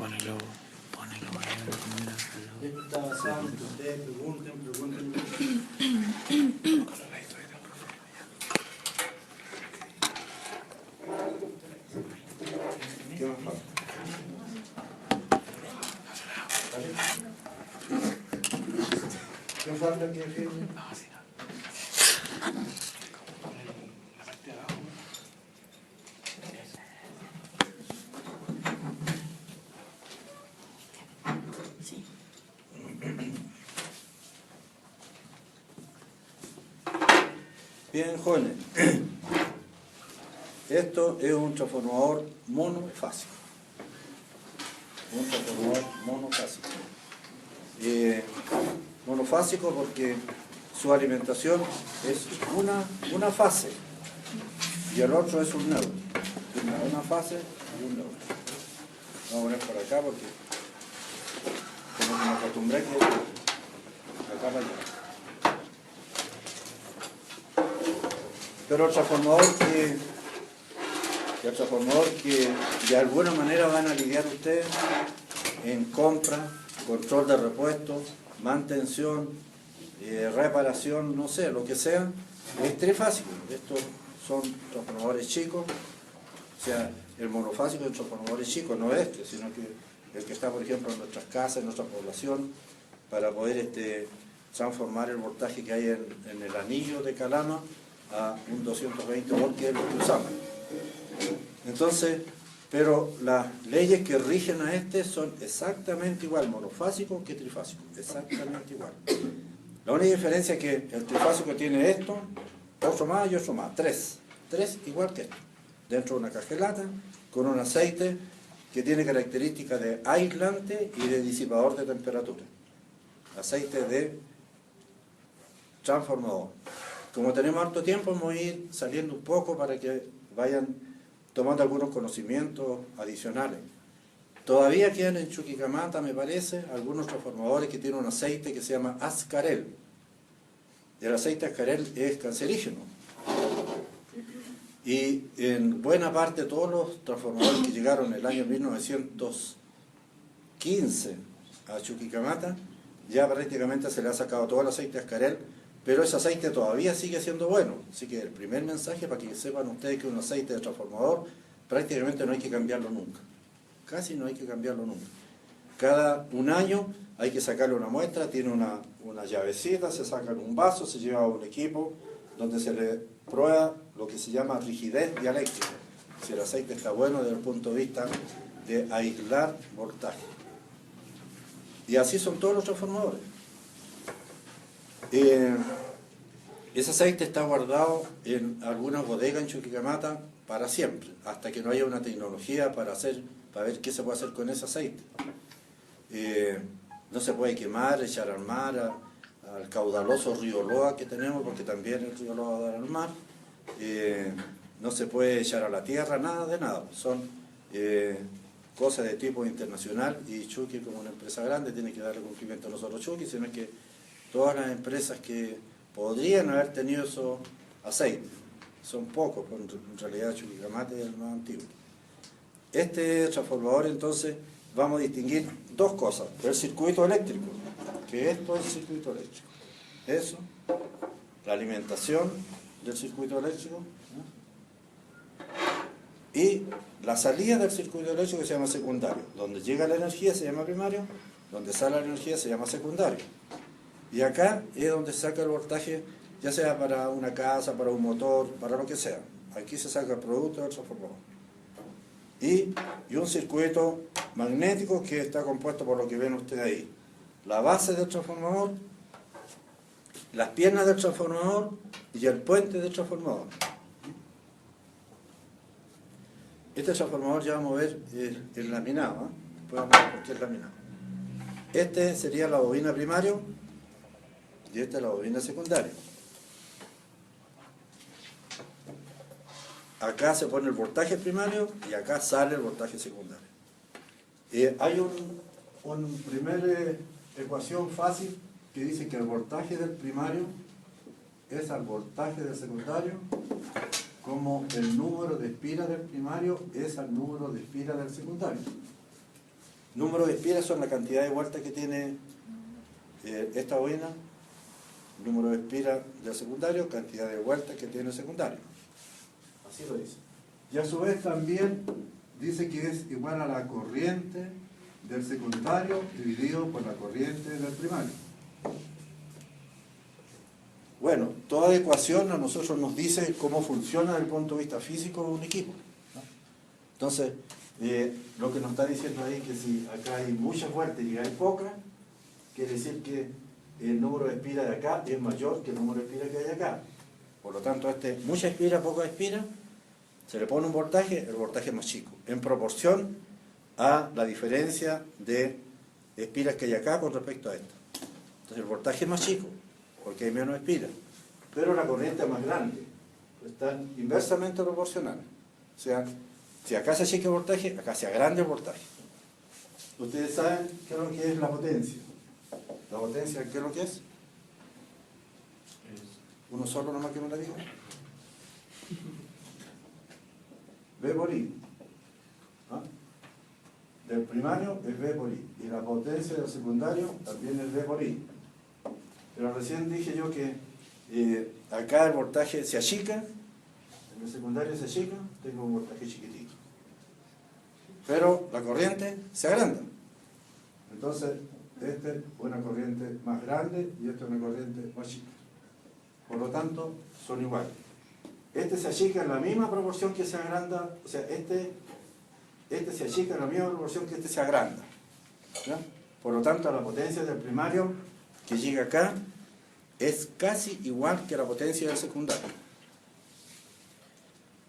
Ponelo ahí en la primera. Esto está basado en que ustedes pregunten. ¿Qué más falta? ¿Qué falta que firme? Bien, jóvenes, esto es un transformador monofásico. Un transformador monofásico. Monofásico porque su alimentación es una fase y el otro es un neutro. Una fase y un neutro. Vamos a poner por acá porque como que me acostumbré que acá para allá. Pero el transformador que de alguna manera van a lidiar ustedes en compra, control de repuestos, mantención, reparación, no sé, lo que sea, es trifásico. Estos son transformadores chicos, o sea, el monofásico es un transformador chico, no este, sino que el que está, por ejemplo, en nuestras casas, en nuestra población, para poder transformar el voltaje que hay en el anillo de Calama a un 220 volt, que es lo que usamos. Entonces, pero las leyes que rigen a son exactamente igual, monofásico que trifásico, exactamente igual. La única diferencia es que el trifásico tiene esto, otro más y otro más, tres igual que esto, dentro de una caja de lata, con un aceite que tiene características de aislante y de disipador de temperatura. Aceite de transformador. Como tenemos harto tiempo, vamos a ir saliendo un poco para que vayan tomando algunos conocimientos adicionales. Todavía quedan en Chuquicamata, me parece, algunos transformadores que tienen un aceite que se llama ascarel. Y el aceite ascarel es cancerígeno. Y en buena parte todos los transformadores que llegaron en el año 1915 a Chuquicamata, ya prácticamente se le ha sacado todo el aceite ascarel, pero ese aceite todavía sigue siendo bueno. Así que el primer mensaje, para que sepan ustedes que un aceite de transformador prácticamente no hay que cambiarlo nunca. Casi no hay que cambiarlo nunca. Cada un año hay que sacarle una muestra, tiene una llavecita, se saca en un vaso, se lleva a un equipo donde se le prueba lo que se llama rigidez dialéctrica. Si el aceite está bueno desde el punto de vista de aislar voltaje. Y así son todos los transformadores. Ese aceite está guardado en alguna bodega en Chuquicamata para siempre, hasta que no haya una tecnología para ver qué se puede hacer con ese aceite. No se puede quemar, echar al mar, al caudaloso río Loa que tenemos, porque también el río Loa da al mar. No se puede echar a la tierra, nada de nada. Son cosas de tipo internacional, y Chuqui, como una empresa grande, tiene que darle cumplimiento a nosotros Chuqui, sino que todas las empresas que podrían haber tenido esos aceites, son pocos, pero en realidad Chuquicamata es el más antiguo. Este transformador, entonces, vamos a distinguir dos cosas: el circuito eléctrico, que esto es el circuito eléctrico, eso, la alimentación del circuito eléctrico, ¿no? Y la salida del circuito eléctrico, que se llama secundario. Donde llega la energía se llama primario, donde sale la energía se llama secundario. Y acá es donde se saca el voltaje, ya sea para una casa, para un motor, para lo que sea. Aquí se saca el producto del transformador. Y un circuito magnético que está compuesto por lo que ven ustedes ahí: la base del transformador, las piernas del transformador y el puente del transformador. Este transformador ya vamos a ver el laminado, ¿eh? Después vamos a ver por qué es laminado. Este sería la bobina primario y esta es la bobina secundaria. Acá se pone el voltaje primario y acá sale el voltaje secundario. Hay una primera ecuación fácil que dice que el voltaje del primario es al voltaje del secundario, como el número de espiras del primario es al número de espiras del secundario. Número de espiras son la cantidad de vueltas que tiene esta bobina. Número de espiras del secundario, cantidad de vueltas que tiene el secundario. Así lo dice. Y a su vez también dice que es igual a la corriente del secundario dividido por la corriente del primario. Bueno, toda ecuación a nosotros nos dice cómo funciona desde el punto de vista físico un equipo, ¿no? Entonces, lo que nos está diciendo ahí es que si acá hay muchas vueltas y hay pocas, quiere decir que el número de espiras de acá es mayor que el número de espiras que hay acá. Por lo tanto, mucha espira, poca espira, se le pone un voltaje, el voltaje es más chico, en proporción a la diferencia de espiras que hay acá con respecto a esta. Entonces el voltaje es más chico, porque hay menos espiras, pero la corriente es más grande, están inversamente proporcionales. O sea, si acá se achica el voltaje, acá se agranda el voltaje. Ustedes saben qué es lo que es la potencia. La potencia, ¿qué es lo que es? Uno solo nomás que me la diga. V por I. ¿Ah? Del primario es V por I. Y la potencia del secundario también es V por I. Pero recién dije yo que acá el voltaje se achica, en el secundario se achica, tengo un voltaje chiquitito. Pero la corriente se agranda. Entonces, esta es una corriente más grande y esta es una corriente más chica. Por lo tanto, son iguales. Este se achica en la misma proporción que se agranda, o sea, este se achica en la misma proporción que este se agranda, ¿ya? Por lo tanto, la potencia del primario que llega acá es casi igual que la potencia del secundario,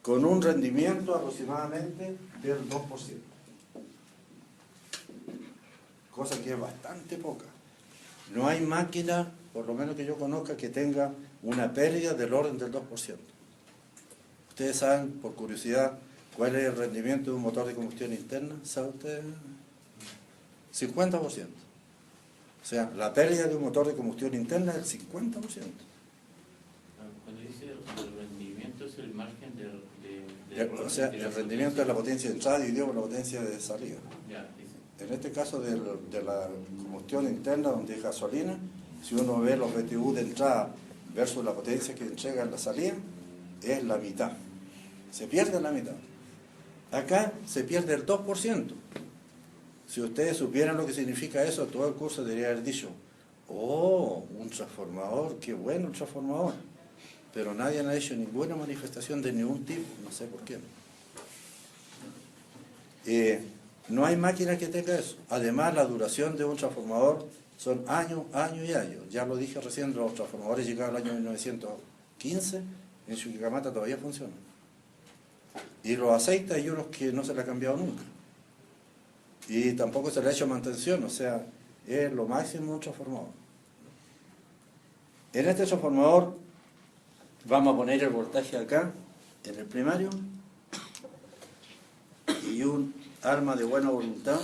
con un rendimiento aproximadamente del 2%, cosa que es bastante poca. No hay máquina, por lo menos que yo conozca, que tenga una pérdida del orden del 2%. Ustedes saben, por curiosidad, cuál es el rendimiento de un motor de combustión interna. ¿Sabe usted? 50%. O sea, la pérdida de un motor de combustión interna es el 50%. Cuando dice el rendimiento es el margen O sea, el rendimiento es la potencia de entrada dividido por la potencia de salida. Ya, dice. En este caso de la combustión interna, donde es gasolina, si uno ve los BTU de entrada versus la potencia que entrega en la salida, es la mitad. Se pierde la mitad. Acá se pierde el 2%. Si ustedes supieran lo que significa eso, todo el curso debería haber dicho, oh, un transformador, qué bueno un transformador. Pero nadie ha hecho ninguna manifestación de ningún tipo, no sé por qué. No hay máquina que tenga eso. Además, la duración de un transformador son años, años y años. Ya lo dije recién, los transformadores llegaron al año 1915, en Chuquicamata todavía funcionan. Y los aceites hay unos que no se le ha cambiado nunca. Y tampoco se le ha hecho mantención, o sea, es lo máximo un transformador. En este transformador vamos a poner el voltaje acá, en el primario, y un alma de buena voluntad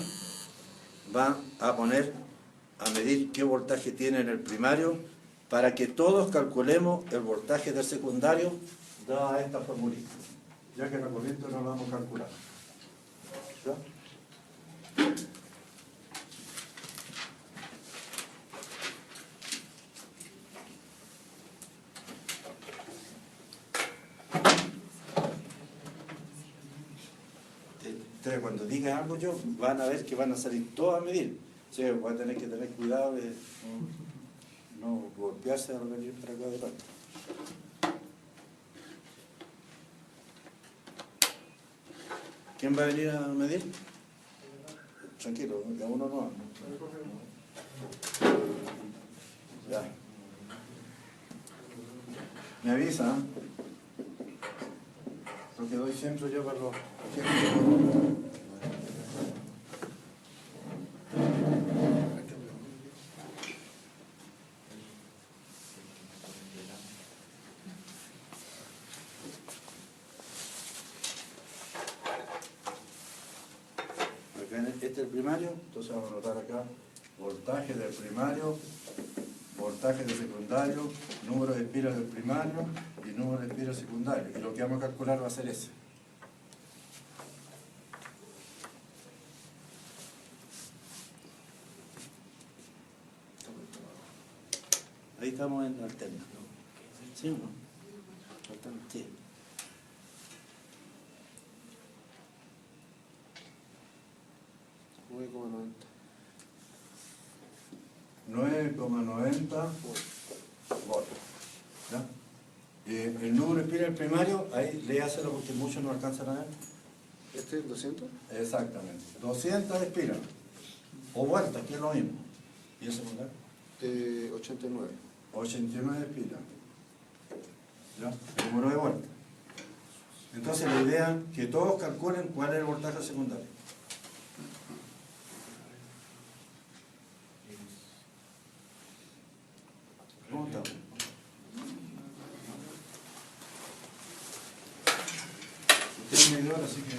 va a poner a medir qué voltaje tiene en el primario para que todos calculemos el voltaje del secundario dada esta formulita, ya que la corriente no la vamos a calcular. ¿Ya? Ustedes cuando digan algo yo, van a ver que van a salir todos a medir. O sea, van a tener que tener cuidado de no golpearse al venir para acá adelante. ¿Quién va a venir a medir? Tranquilo, que a uno no. Ya. Me avisa, ¿eh? Lo que doy siempre yo para los ejemplos. Este es el primario, entonces vamos a anotar acá voltaje del primario, voltaje del secundario, número de espiras del primario y número de espiras secundario. Y lo que vamos a calcular va a ser ese. estamos en alterna. ¿Sí o no? Alterna. Sí. 9,90 votos. ¿Ya? El número de espiras primario, ahí léaselo porque muchos no alcanzan a ver. ¿Este es 200? Exactamente. 200 espiras. O vueltas, que es lo mismo. ¿Y ese lugar? 89. 89 espiras. ¿Ya? El número de vueltas. Entonces la idea es que todos calculen cuál es el voltaje secundario. ¿Cómo estamos? Usted es medidor, así que...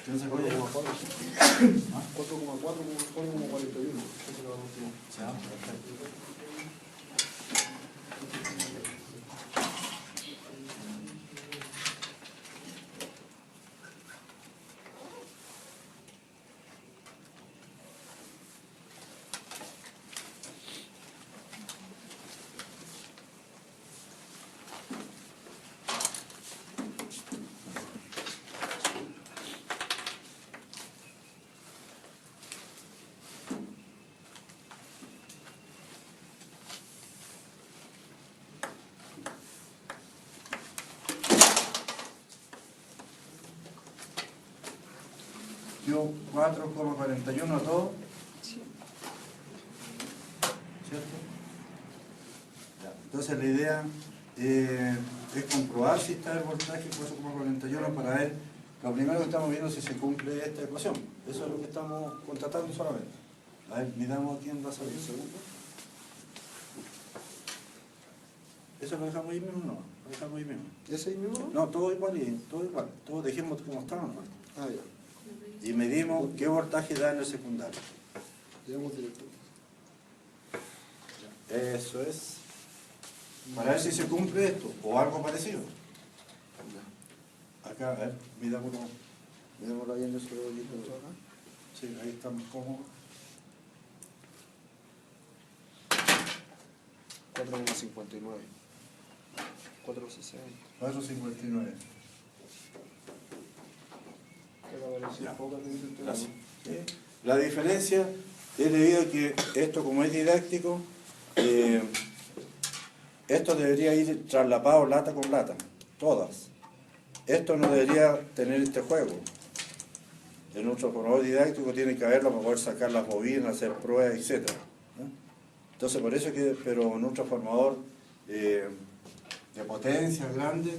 ¿Quién sacó ya? 4,4 pone como 41. Ya, perfecto. Dio 4,41 a todo. ¿Cierto? Ya. Entonces la idea es comprobar si está el voltaje 4,41 para ver. Lo primero que estamos viendo es si se cumple esta ecuación. Eso es lo que estamos contratando solamente. A ver, miramos quién va a salir segundo. ¿Eso lo dejamos ahí mismo o no? Lo dejamos ahí mismo. ¿Ese ahí mismo? No, todo igual y todo igual. Todo dejemos como estaban, ¿no? Ah, ya. Y medimos qué voltaje da en el secundario. Digamos directo. Eso es. Para ver si se cumple esto o algo parecido. Acá, a ver, midámoslo. Miremoslo ahí en ese rodillito acá. Sí, ahí estamos cómodos. 4,59. 4,60. 4,59. Ya. Gracias. La diferencia es debido a que esto, como es didáctico, esto debería ir traslapado lata con lata, todas. Esto no debería tener este juego. En nuestro formador didáctico tiene que haberlo para poder sacar las bobinas, hacer pruebas, etc. Entonces, por eso que, pero nuestro formador de potencia grande,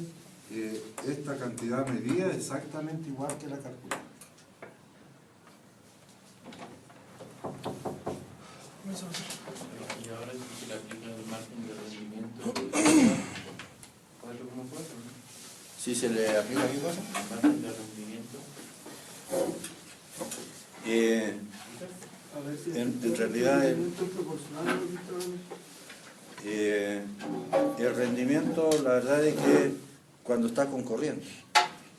esta cantidad medida es exactamente igual que la calculada. Y ahora si se le aplica el margen de rendimiento 4,4, ¿no? Si se le aplica qué cosa, El margen de rendimiento. en realidad el rendimiento, la verdad es que cuando está con corriente,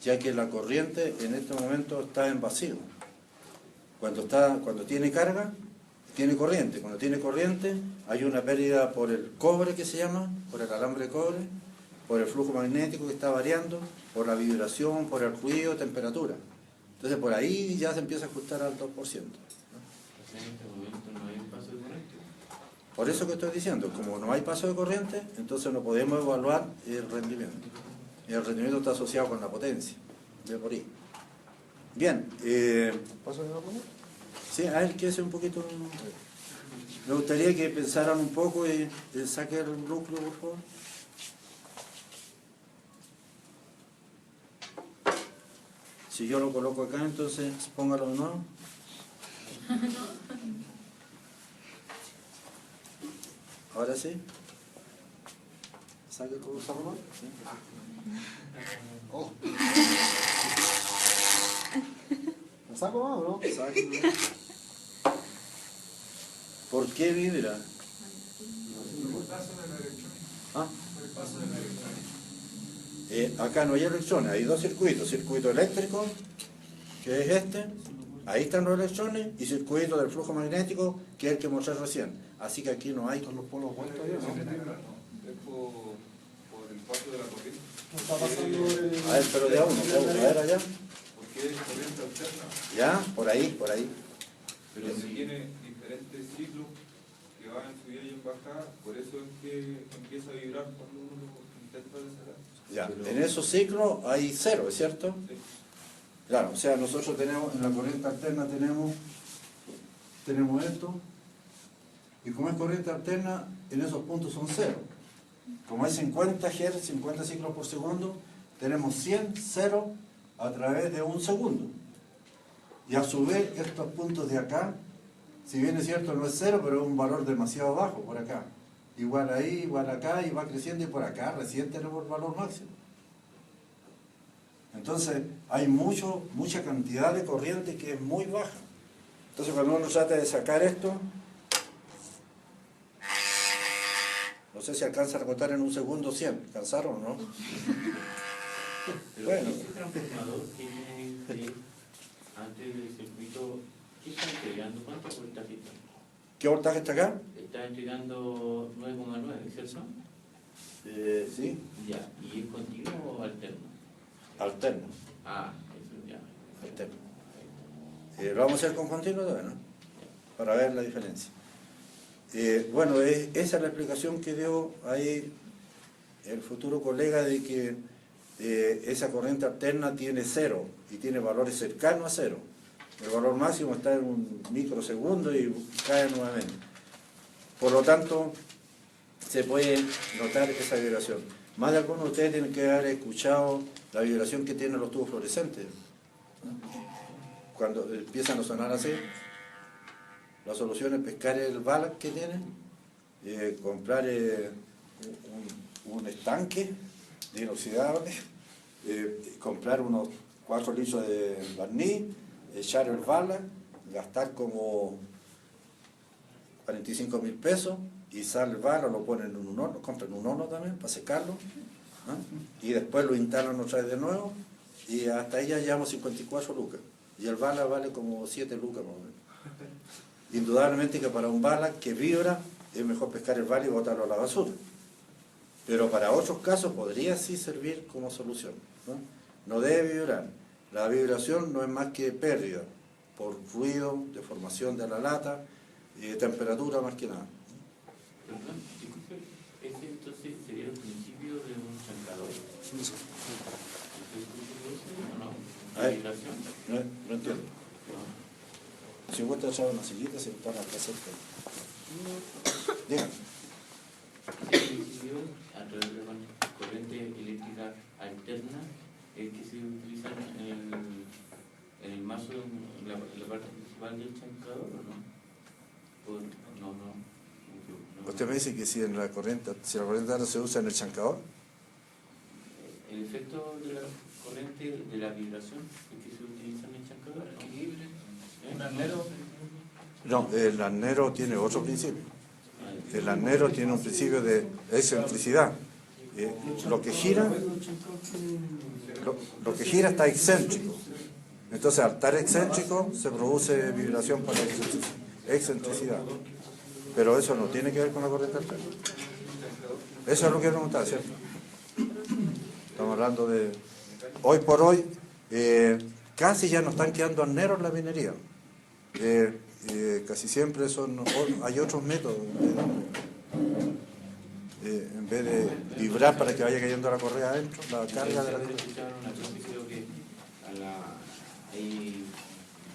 ya que la corriente en este momento está en vacío. Cuando tiene carga, tiene corriente. Cuando tiene corriente, hay una pérdida por el cobre que se llama, por el alambre de cobre, por el flujo magnético que está variando, por la vibración, por el ruido, temperatura. Entonces por ahí ya se empieza a ajustar al 2%. En este momento no hay un paso de corriente. Por eso que estoy diciendo, como no hay paso de corriente, entonces no podemos evaluar el rendimiento. Y el rendimiento está asociado con la potencia, de por ahí. Bien, ¿Paso de la prueba? sí, a ver, que hace un poquito... Me gustaría que pensaran un poco y saquen el núcleo, por favor. Si yo lo coloco acá, entonces póngalo de nuevo. Ahora sí. ¿Saque todo esa broma? Sí. Oh. ¿Saco más o no? ¿Por qué vibra? ¿Ah? Acá no hay electrones, hay dos circuitos, circuito eléctrico, que es este, ahí están los electrones, y circuito del flujo magnético, que es el que mostré recién. Así que aquí no hay. Con los polos opuestos ahí, ¿no? Es por el paso de la corriente. No está pasando el... A ver, pero de a uno, ¿puedo ver allá? Porque es corriente alterna. ¿Ya? Por ahí, por ahí. Pero si tiene diferentes ciclos que van en subida y en bajada, por eso es que empieza a vibrar cuando uno lo intenta deshacer. Ya, en esos ciclos hay cero, ¿es cierto? Sí. Claro, o sea, nosotros tenemos, en la corriente alterna tenemos esto, y como es corriente alterna, en esos puntos son cero. Como hay 50 Hz, 50 ciclos por segundo, tenemos 100 cero a través de un segundo. Y a su vez, estos puntos de acá, si bien es cierto no es cero, pero es un valor demasiado bajo por acá. Igual ahí, igual acá, y va creciendo, y por acá recién tenemos el valor máximo. Entonces, hay mucha cantidad de corriente que es muy baja. Entonces, cuando uno trata de sacar esto, no sé si alcanza a rebotar en un segundo 100. ¿Alcanzaron o no? Pero Bueno. ese transformador tiene antes del circuito, ¿qué está entregando? ¿Cuánto voltaje está? ¿Qué voltaje está acá? Está entregando 9,9, ¿cierto? Sí, Ya, ¿y es continuo o alterno? alterno. Ah, eso ya. Alterno. ¿Lo vamos a hacer con continuo todavía, no? Para ver la diferencia. Bueno, esa es la explicación que dio ahí el futuro colega de que esa corriente alterna tiene cero y tiene valores cercanos a cero. El valor máximo está en un microsegundo y cae nuevamente. Por lo tanto, se puede notar esa vibración. Más de algunos de ustedes tienen que haber escuchado la vibración que tienen los tubos fluorescentes. Cuando empiezan a sonar así, la solución es pescar el Valac que tienen, comprar un estanque de inoxidable, comprar unos 4 litros de barniz, echar el Valac, gastar como 45.000 pesos, y sale el Valac, lo ponen en un horno, compran un horno también para secarlo, ¿no? Y después lo instalan otra vez de nuevo, y hasta ahí ya llevamos 54 lucas, y el Valac vale como 7 lucas más o menos. Indudablemente que para un Valac que vibra es mejor pescar el Valac y botarlo a la basura, pero para otros casos podría sí servir como solución, ¿no? No debe vibrar. La vibración no es más que pérdida por ruido, deformación de la lata, temperatura más que nada. Perdón, disculpe, ese entonces sería el principio de un chancador. ¿El principio ese o no? A ¿La ver. vibración? No entiendo. No. Si vos te echado una sillita, se están acá cerca. Dígame. El principio, a través de la corriente eléctrica alterna, es que se utiliza en el mazo, en la parte principal del chancador, ¿o no? No. Usted me dice que si la corriente alta se usa en el chancador. El efecto de la corriente de la vibración es que se utiliza en el chancador. Un arnero. No, el arnero tiene otro principio. El arnero tiene un principio de excentricidad. Lo que gira está excéntrico. Entonces, al estar excéntrico, se produce vibración por excentricidad. Pero eso no tiene que ver con la corriente alterna. Eso es lo que preguntaba, ¿cierto? Estamos hablando de... Hoy por hoy, casi ya no están quedando arneros en la minería. Casi siempre hay otros métodos. En vez de vibrar para que vaya cayendo la correa adentro, la carga de la correa. Creo que ahí,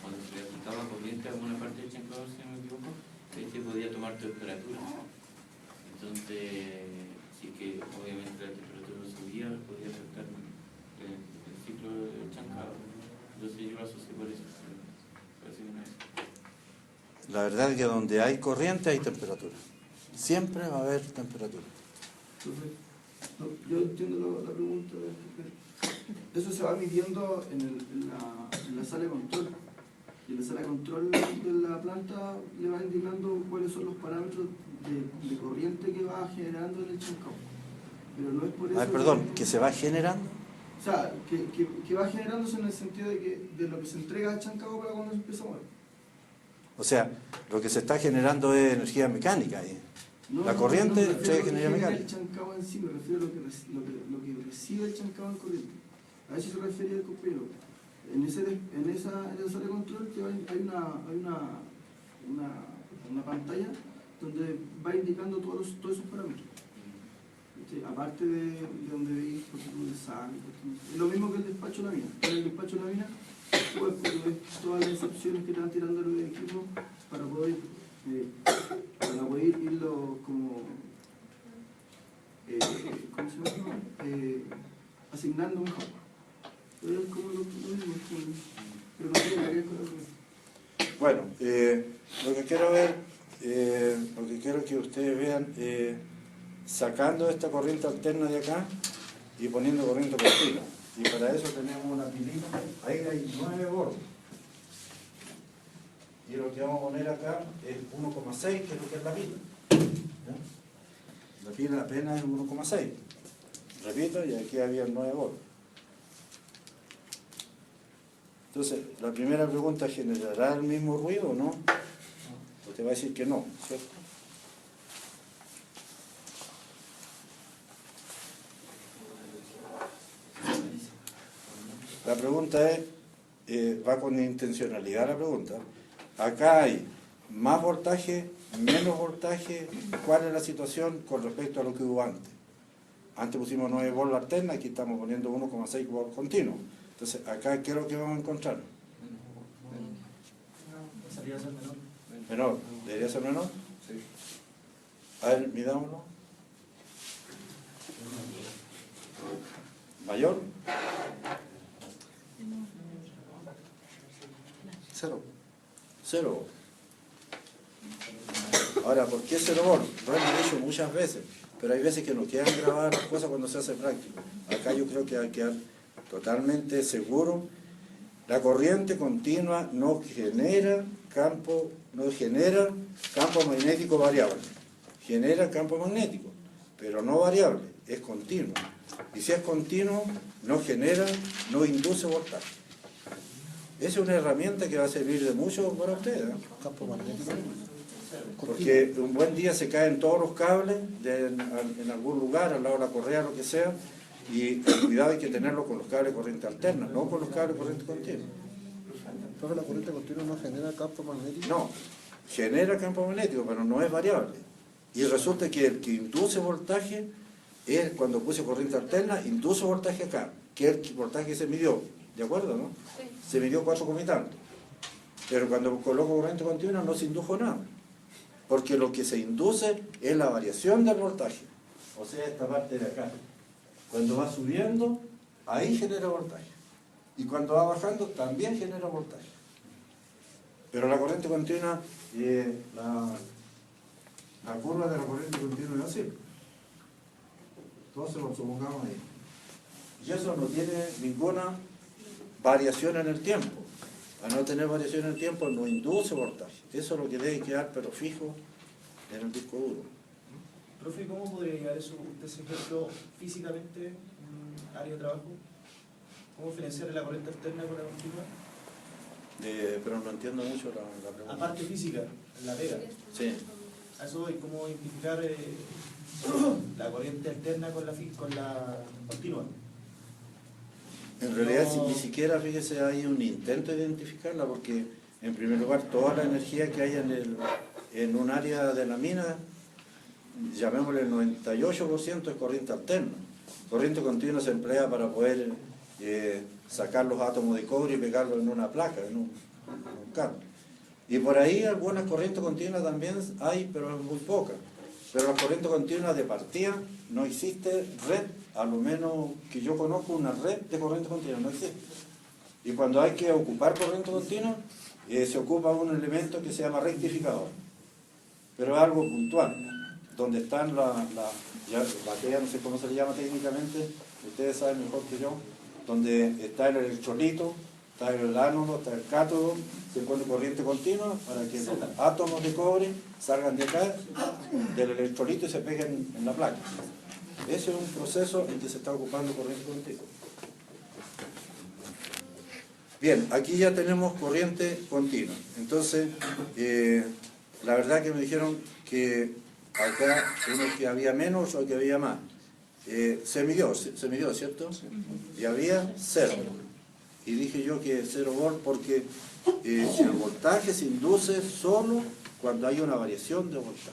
cuando se le aplicaba corriente a alguna parte del chancador, si no me equivoco, podía tomar temperatura. Entonces, sí que obviamente la temperatura subía, podía afectar el ciclo del chancador. Entonces yo lo asocié por eso. La verdad es que donde hay corriente hay temperatura. Siempre va a haber temperatura. Yo entiendo la pregunta. Eso se va midiendo en la sala de control. Y la sala de control de la planta le va indicando cuáles son los parámetros de corriente que va generando en el chancao. Pero no es por eso... Perdón, que se va generando. O sea, que va generándose en el sentido de lo que se entrega al chancao para cuando se empieza a mover. O sea, lo que se está generando es energía mecánica ahí. La corriente me refiero a lo que energía genera mecánica. el chancao en sí, me refiero a lo que recibe el chancao en corriente. A eso se refería el compañero. En esa sala de control hay una pantalla donde va indicando todos esos parámetros. Aparte de donde veis por ejemplo el sal, es lo mismo que el despacho de la mina. En el despacho de la mina pues ves todas las excepciones que te van tirando los equipos para poder irlo como ¿cómo se llama? Asignando mejor. Pero es como lo mismo, pero no tiene nada que ver con eso. Bueno, lo que quiero que ustedes vean, sacando esta corriente alterna de acá y poniendo corriente continua. Y para eso tenemos una pilita, ahí hay 9 bordos. Y lo que vamos a poner acá es 1,6, que es lo que es la pila. ¿Ya? La pila apenas es 1,6. Repito, y aquí había 9 bordos. Entonces, la primera pregunta, ¿generará el mismo ruido o no? Usted va a decir que no, ¿cierto? La pregunta es, va con intencionalidad la pregunta. Acá hay más voltaje, menos voltaje. ¿Cuál es la situación con respecto a lo que hubo antes? Antes pusimos 9 volts alterna, aquí estamos poniendo 1,6 volts continuo. Entonces, acá, ¿qué es lo que vamos a encontrar? Debería ser menor. ¿Menor? ¿Debería ser menor? Sí. A ver, midámoslo. ¿Mayor? 0. Ahora, ¿por qué 0 volt? Lo hemos dicho muchas veces, pero hay veces que no quedan grabadas las cosas cuando se hace práctico. Acá yo creo que hay que quedar totalmente seguro. La corriente continua no genera campo magnético variable. Genera campo magnético, pero no variable, es continuo. Y si es continuo, no induce voltaje. Esa es una herramienta que va a servir de mucho para ustedes, ¿eh? Campo magnético. Porque un buen día se caen todos los cables en algún lugar, al lado de la correa, lo que sea, y el cuidado hay que tenerlo con los cables de corriente alterna, no con los cables de corriente continua. Entonces la corriente continua no genera campo magnético. No, genera campo magnético, pero no es variable. Y resulta que el que induce voltaje es cuando puse corriente alterna, induce voltaje acá, que es el voltaje que se midió. ¿De acuerdo, no? Sí. Se midió 4 y tanto. Pero cuando coloco corriente continua no se indujo nada. Porque lo que se induce es la variación del voltaje. O sea, esta parte de acá. Cuando va subiendo, ahí genera voltaje. Y cuando va bajando, también genera voltaje. Pero la corriente continua, la curva de la corriente continua es así. Entonces lo supongamos ahí. Y eso no tiene ninguna variación en el tiempo. Al no tener variación en el tiempo, no induce voltaje. Eso es lo que debe quedar, pero fijo, en el disco duro. Profe, ¿cómo podría llegar eso, ese ejemplo físicamente en un área de trabajo? ¿Cómo diferenciar la corriente alterna con la continua? Pero no entiendo mucho la pregunta. Aparte física, en la pega. Sí. A eso voy, ¿cómo identificar la corriente alterna con la continua? En realidad, No. ni siquiera, fíjese, hay un intento de identificarla, porque en primer lugar, toda la energía que hay en un área de la mina, llamémosle el 98% es corriente alterna. Corriente continua se emplea para poder sacar los átomos de cobre y pegarlos en una placa, en un cable. Y por ahí algunas corrientes continuas también hay, pero es muy poca. Pero las corrientes continuas de partida no existe red, a lo menos que yo conozco una red de corriente continua, no existe. Y cuando hay que ocupar corriente continua, se ocupa un elemento que se llama rectificador. Pero es algo puntual, donde están la batería, no sé cómo se le llama técnicamente, ustedes saben mejor que yo, donde está el electrolito está el ánodo, está el cátodo, se pone corriente continua para que los átomos de cobre salgan de acá, del electrolito y se peguen en la placa. Ese es un proceso en que se está ocupando corriente continua. Bien, aquí ya tenemos corriente continua. Entonces, la verdad que me dijeron que acá uno que había menos o que había más. Se midió, ¿cierto? Y había 0. Y dije yo que 0 volt porque el voltaje se induce solo cuando hay una variación de voltaje.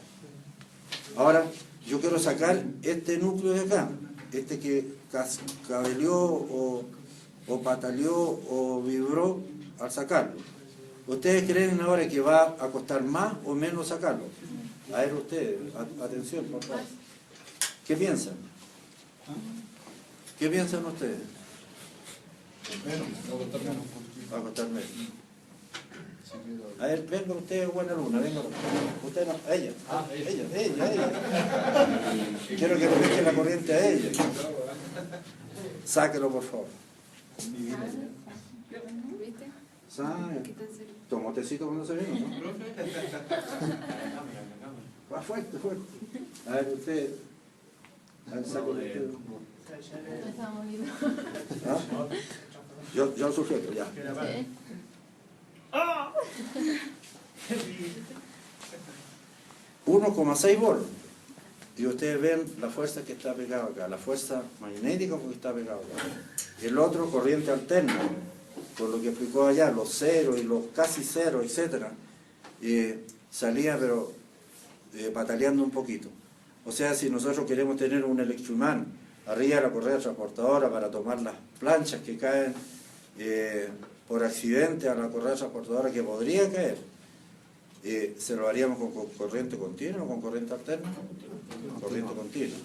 Ahora, yo quiero sacar este núcleo de acá, este que cabeleó o pataleó o vibró al sacarlo. ¿Ustedes creen ahora que va a costar más o menos sacarlo? A ver ustedes, atención por favor. ¿Qué piensan? ¿Qué piensan ustedes? Va a costar menos. A ver, venga usted, buena luna, venga. Usted no, ella. Ella. Quiero que le deje la corriente a ella. Sáquelo, por favor. ¿Viste? Saque. Tomó tecito cuando se vino, ¿no? Va fuerte. A ver, usted. A ver, sáquelo usted. Estábamos viendo. ¿Ah? Yo sujeto, ya. Sí. 1,6 volts. Y ustedes ven la fuerza que está pegada acá, la fuerza magnética que está pegada acá. El otro, corriente alterna, por lo que explicó allá, los ceros y los casi ceros, etcétera, salía pero pataleando un poquito. O sea, si nosotros queremos tener un electroimán arriba de la correa transportadora para tomar las planchas que caen por accidente a la correa transportadora que podría caer, ¿se lo haríamos con corriente continua o con corriente alterna? Corriente continua.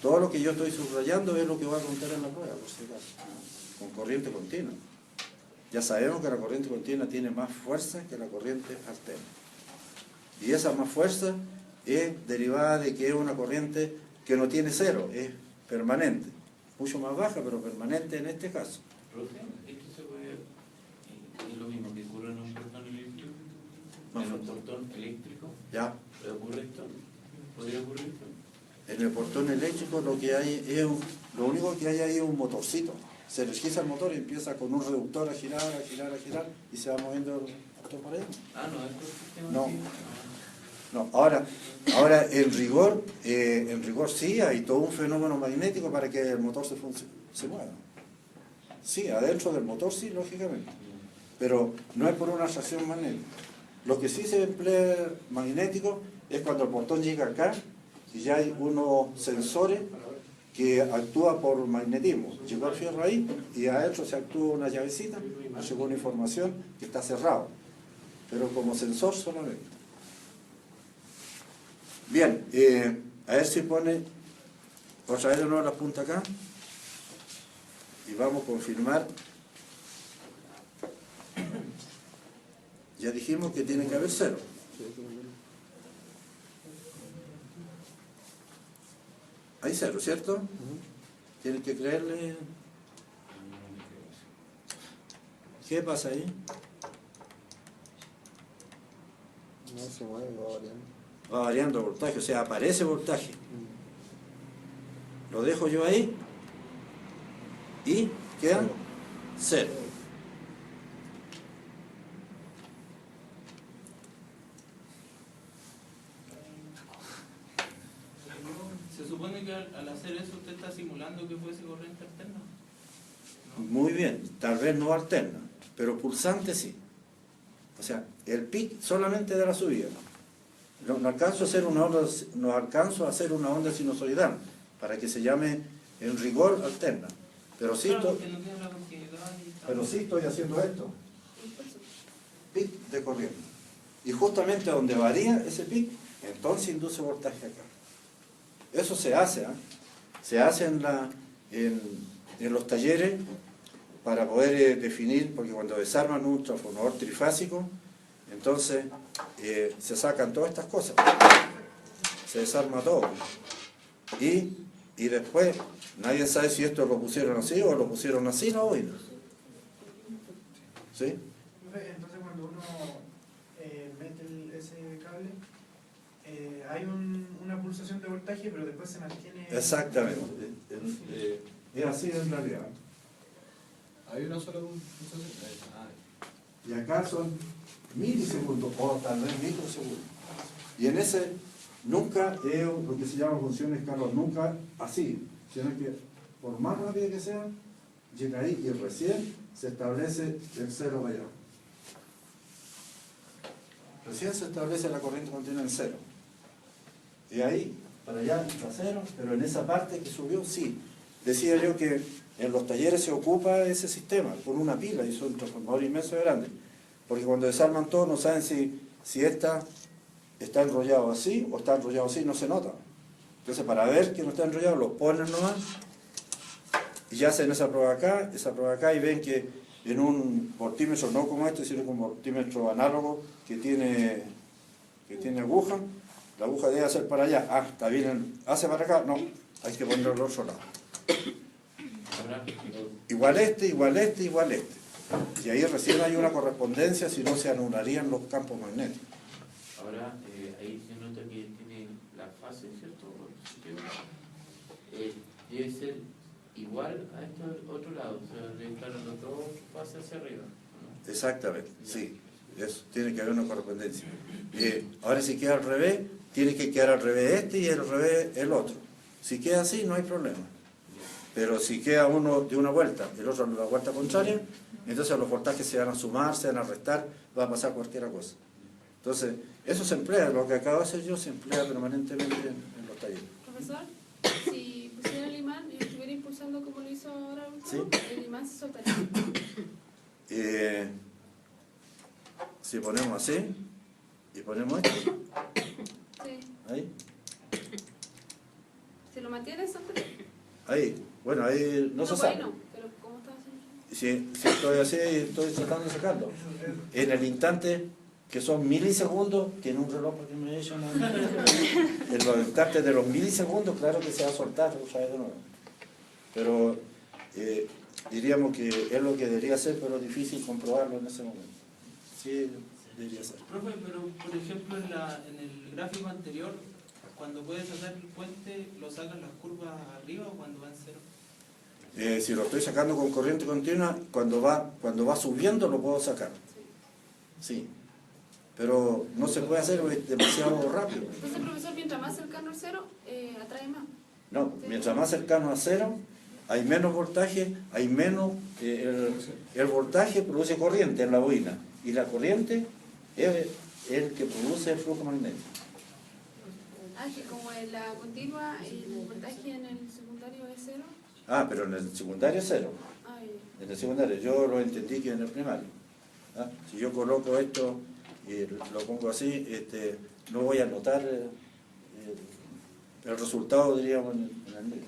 Todo lo que yo estoy subrayando es lo que va a contar en la prueba, por si acaso. Con corriente continua. Ya sabemos que la corriente continua tiene más fuerza que la corriente alterna. Y esa más fuerza es derivada de que es una corriente que no tiene cero, es permanente. Mucho más baja, pero permanente en este caso. Profe, ¿esto se puede, es lo mismo que ocurre en un portón eléctrico? ¿En un portón eléctrico? ¿Ya? ¿Puede ocurrir esto? ¿Podría ocurrir esto? En el portón eléctrico lo que hay es lo único que hay ahí es un motorcito. Se energiza el motor y empieza con un reductor a girar y se va moviendo el motor por ahí. Ah, no, esto es un sistema No. así. No, ahora en rigor sí hay todo un fenómeno magnético para que el motor se mueva. Sí, adentro del motor sí, lógicamente. Pero no es por una atracción magnética. Lo que sí se emplea magnético es cuando el portón llega acá y ya hay unos sensores que actúan por magnetismo. Llegó el fierro ahí y adentro se actúa una llavecita, llegó una información que está cerrado, pero como sensor solamente. Bien, a ver si pone otra vez de nuevo la punta acá y vamos a confirmar. Ya dijimos que tiene que haber cero. Hay cero, ¿cierto? Tienen que creerle. ¿Qué pasa ahí? No se mueve, va variando. Va variando el voltaje, o sea, aparece voltaje. Lo dejo yo ahí y quedan cero. ¿Se supone que al hacer eso usted está simulando que fuese corriente alterna? ¿No? Muy bien, tal vez no alterna, pero pulsante sí. O sea, el pic solamente de la subida. No alcanzo a hacer una onda sinusoidal para que se llame en rigor alterna. Pero sí, Claro, porque no tiene la continuidad y estoy haciendo esto. Pic de corriente. Y justamente donde varía ese pic, entonces induce voltaje acá. Eso se hace, ¿eh? Se hace en los talleres para poder definir, porque cuando desarman un transformador trifásico, entonces se sacan todas estas cosas, se desarma todo. Y después nadie sabe si esto lo pusieron así o lo pusieron así, no, ¿Sí? Entonces cuando uno mete ese cable, hay una pulsación de voltaje, pero después se mantiene... Exactamente. Es así en realidad. Hay una sola pulsación. Y acá son milisegundos o tal vez microsegundos. Y en ese nunca es lo que se llama función escalón, nunca así, sino que por más rápido que sea, llega ahí y recién se establece el cero allá. Recién se establece la corriente continua en cero. Y ahí, para allá, está cero, pero en esa parte que subió, sí. Decía yo que en los talleres se ocupa ese sistema, con una pila, y son transformadores inmensos y grandes. Porque cuando desarman todo, no saben si esta está enrollado así o está enrollado así, no se nota. Entonces, para ver que no está enrollado, lo ponen nomás y ya hacen esa prueba acá, y ven que en un voltímetro no como este, sino con un voltímetro análogo que tiene aguja, la aguja debe hacer para allá. Ah, está bien, hace para acá, no, hay que ponerlo al otro lado. Igual este, igual este, igual este. Y ahí recién hay una correspondencia, si no se anularían los campos magnéticos. Ahora, ahí se nota que tiene la fase, ¿cierto? Debe ser igual a este otro lado, o sea, debe estar en los dos fases hacia arriba, ¿no? Exactamente, sí. Eso, tiene que haber una correspondencia. Ahora, si queda al revés, tiene que quedar al revés este y al revés el otro. Si queda así, no hay problema. Pero si queda uno de una vuelta y el otro de la vuelta contraria, entonces los voltajes se van a sumar, se van a restar, va a pasar cualquier cosa. Entonces, eso se emplea, lo que acabo de hacer yo se emplea permanentemente en los talleres. Profesor, si pusiera el imán y estuviera impulsando como lo hizo ahora último, ¿Sí? el imán se soltaría. Si ponemos así y ponemos esto, Sí. ahí, Si lo mantiene, se soltaría. ahí, bueno, ahí no se sabe. No, pero ¿cómo está haciendo? Si estoy así, estoy tratando de sacarlo. En el instante, que son milisegundos, tiene un reloj porque me he hecho en los instantes de los milisegundos, claro que se va a soltar otra vez de nuevo. Pero diríamos que es lo que debería ser, pero difícil comprobarlo en ese momento. Sí, debería ser. Profe, pero por ejemplo en el gráfico anterior, cuando puedes hacer el puente, ¿lo sacan las curvas arriba o cuando va en cero? Si lo estoy sacando con corriente continua, cuando va subiendo lo puedo sacar. Sí. Pero no se puede hacer, es demasiado rápido. Entonces, profesor, mientras más cercano al cero, atrae más. No, mientras más cercano a cero, hay menos voltaje, hay menos... el voltaje produce corriente en la bobina, y la corriente es el que produce el flujo magnético. Ah, que como en la continua, el voltaje en el secundario es cero. Ah, pero en el secundario es cero. Ah, En el secundario, yo lo entendí que en el primario. ¿Ah? Si yo coloco esto y lo pongo así, no voy a notar el resultado, diríamos, en el medio.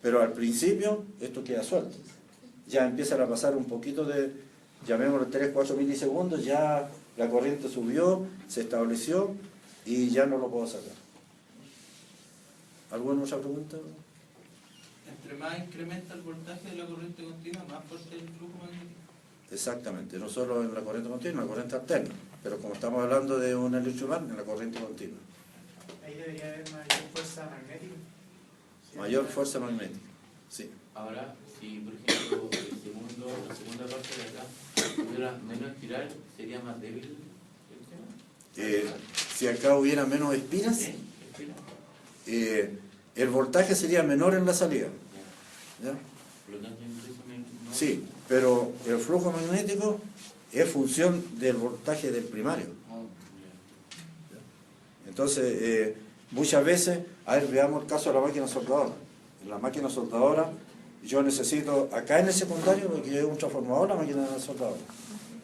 Pero al principio esto queda suelto. Ya empiezan a pasar un poquito de, llamémoslo 3-4 milisegundos, ya la corriente subió, se estableció y ya no lo puedo sacar. ¿Alguna otra pregunta? Entre más incrementa el voltaje de la corriente continua, más fuerte es el flujo magnético. Exactamente, no solo en la corriente continua, en la corriente alterna, pero como estamos hablando de un electroimán, en la corriente continua. Ahí debería haber mayor fuerza magnética. Mayor fuerza magnética, sí. Ahora, si por ejemplo la segunda parte de acá tuviera menos espiral, ¿sería más débil el tema? Si acá hubiera menos espiras, ¿Sí? ¿Espiral? el voltaje sería menor en la salida. ¿Ya? Por lo tanto, incluso no... Sí, pero el flujo magnético es función del voltaje del primario. Entonces, muchas veces, a ver, veamos el caso de la máquina soldadora. En la máquina soldadora, yo necesito, acá en el secundario, porque es un transformador, la máquina soldadora.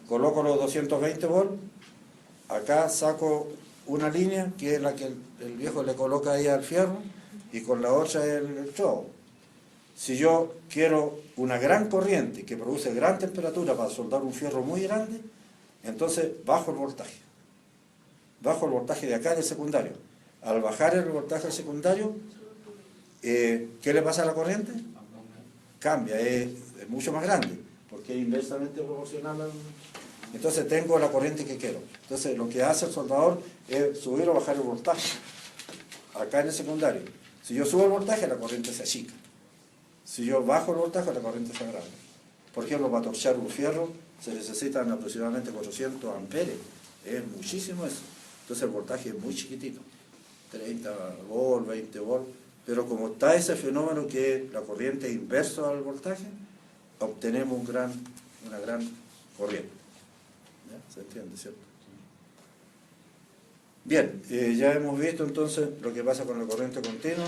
Coloco los 220 volts, acá saco una línea, que es la que el viejo le coloca ahí al fierro, y con la otra el chovo. Si yo quiero una gran corriente que produce gran temperatura para soldar un fierro muy grande, entonces bajo el voltaje. Bajo el voltaje de acá del secundario. Al bajar el voltaje del secundario, ¿qué le pasa a la corriente? Cambia, es mucho más grande, porque es inversamente proporcional Entonces tengo la corriente que quiero. Entonces lo que hace el soldador es subir o bajar el voltaje. Acá en el secundario. Si yo subo el voltaje, la corriente se achica. Si yo bajo el voltaje, la corriente se agranda. Por ejemplo, para torchar un fierro se necesitan aproximadamente 400 amperes. Es muchísimo eso. Entonces el voltaje es muy chiquitito. 30 volt, 20 volt. Pero como está ese fenómeno que la corriente es inverso al voltaje, obtenemos una gran corriente. ¿Ya? ¿Se entiende, cierto? Bien, ya hemos visto entonces lo que pasa con la corriente continua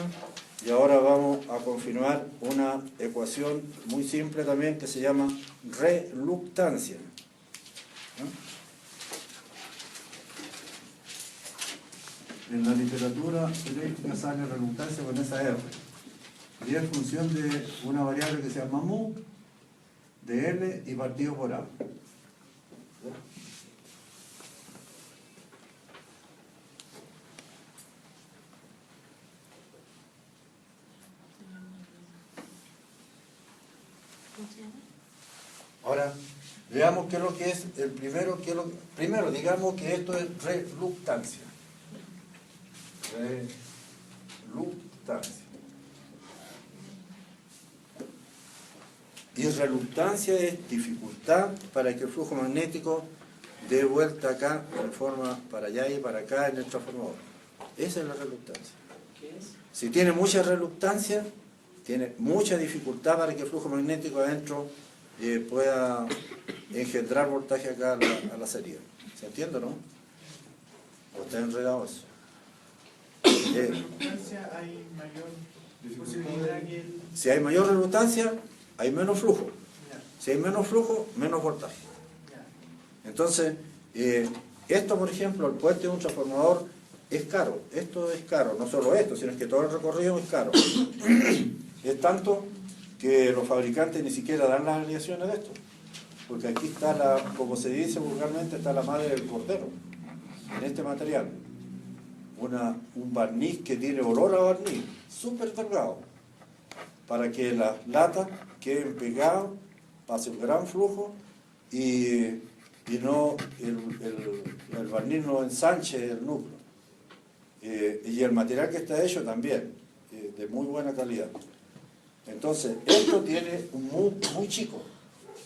y ahora vamos a confirmar una ecuación muy simple también que se llama reluctancia. ¿No? En la literatura eléctrica sale reluctancia con esa R y es función de una variable que se llama mu de L y partido por A. Ahora, veamos qué es lo que es el primero. Primero, digamos que esto es reluctancia. Reluctancia. Y reluctancia es dificultad para que el flujo magnético dé vuelta acá en forma para allá y para acá en el transformador. Esa es la reluctancia. ¿Qué es? Si tiene mucha reluctancia, tiene mucha dificultad para que el flujo magnético adentro pueda engendrar voltaje acá a la salida. ¿Se entiende, no? ¿O está enredado eso? Hay mayor posibilidad que el... Si hay mayor reluctancia, hay menos flujo. Si hay menos flujo, menos voltaje. Entonces, esto, por ejemplo, el puente de un transformador es caro. Esto es caro, no solo esto, sino que todo el recorrido es caro. Es tanto que los fabricantes ni siquiera dan las aleaciones de esto. Porque aquí está, como se dice vulgarmente, está la madre del cordero, en este material. Un barniz que tiene olor a barniz, súper delgado, para que las latas queden pegadas, pase un gran flujo y no el barniz no ensanche el núcleo. Y el material que está hecho también, de muy buena calidad. Entonces, esto tiene un mu muy chico.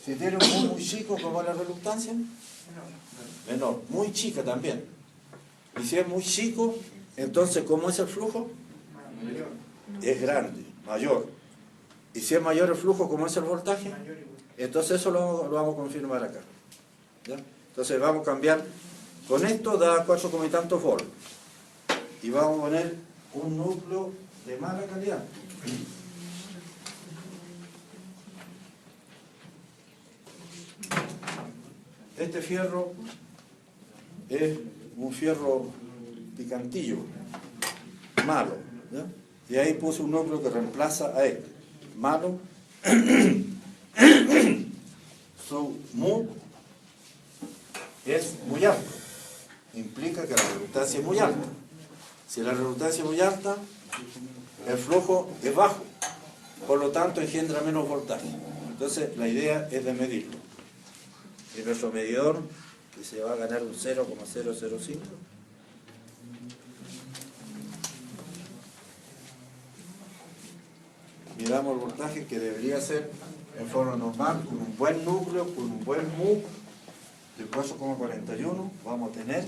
Si tiene un mu muy chico, ¿cómo es la reluctancia? Menor, muy chica también. Y si es muy chico, entonces, ¿cómo es el flujo? Es grande, mayor. Y si es mayor el flujo, ¿cómo es el voltaje? Entonces eso lo vamos a confirmar acá. ¿Ya? Entonces vamos a cambiar. Con esto da 4 y tantos volt. Y vamos a poner un núcleo de mala calidad. Este fierro es un fierro picantillo, malo, ¿ya? Y ahí puse un núcleo que reemplaza a este, malo. Su mu es muy alto, implica que la reluctancia es muy alta. Si la reluctancia es muy alta, el flujo es bajo, por lo tanto engendra menos voltaje. Entonces la idea es de medirlo. Y nuestro medidor, que se va a ganar un 0,005, miramos el voltaje que debería ser en forma normal, con un buen núcleo, con un buen mu de 4,41, vamos a tener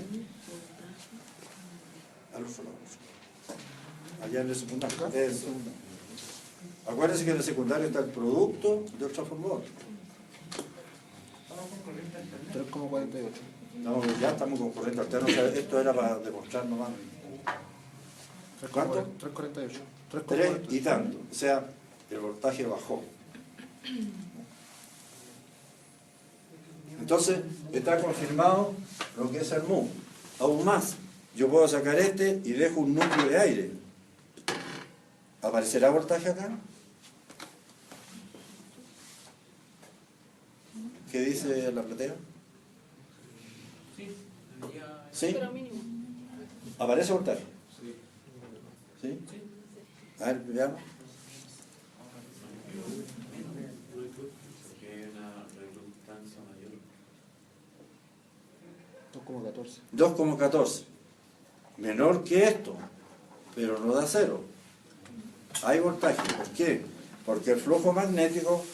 al otro lado. Allá en el secundario. Acuérdense que en el secundario está el producto del transformador. 3,48. Ya estamos con corriente alterna, o sea, esto era para demostrar nomás. ¿Cuánto? 3,48. 3 y tanto, o sea, el voltaje bajó. Entonces, está confirmado lo que es el mu. Aún más, yo puedo sacar este y dejo un núcleo de aire. ¿Aparecerá voltaje acá? ¿Qué dice la platea? ¿Sí? Pero mínimo. ¿Aparece voltaje? ¿Sí? A ver, veamos. Porque hay una reluctancia mayor. 2,14. 2,14. Menor que esto, pero no da cero. Hay voltaje. ¿Por qué? Porque el flujo magnético